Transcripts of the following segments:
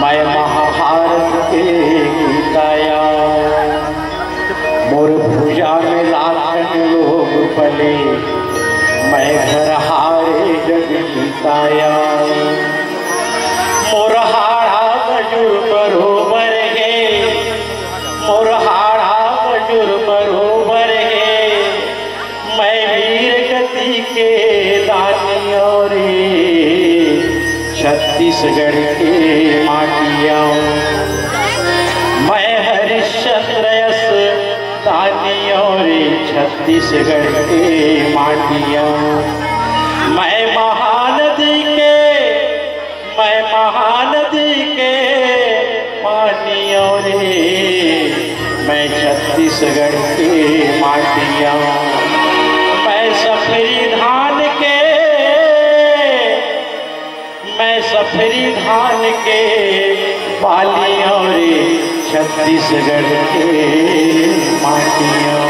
मैं महाभारत के गीताया, मोर भुजा में लाखन लोग पले, मैं घर हारे जग जीताया। मोर हाड़ा मजूर बरोबर है, मोर हाड़ा मजूर बरोबर है, मैं वीर गति के दानियों रे, छत्तीसगढ़ के माटिया। मैं हरिश्चंद्र यस दानियों रे, छत्तीसगढ़ के माटिया। मैं महानदी के पानियों रे, मैं छत्तीसगढ़ के माटिया। मैं सफरी धान के बालियों रे, छत्तीसगढ़ के माटियों।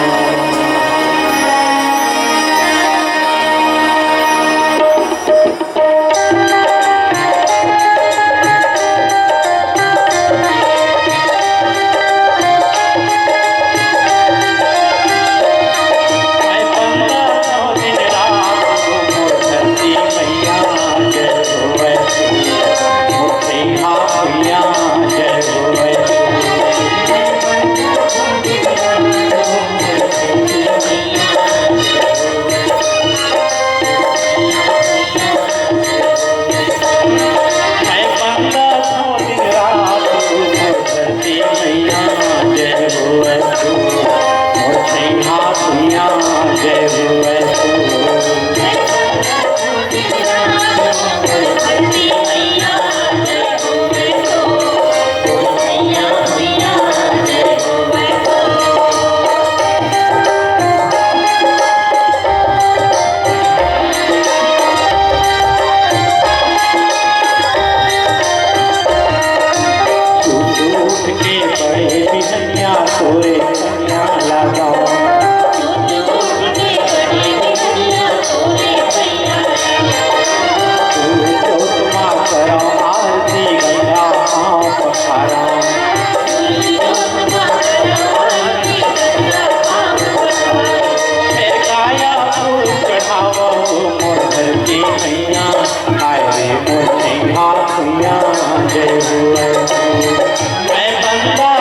जय हो मैं बंदा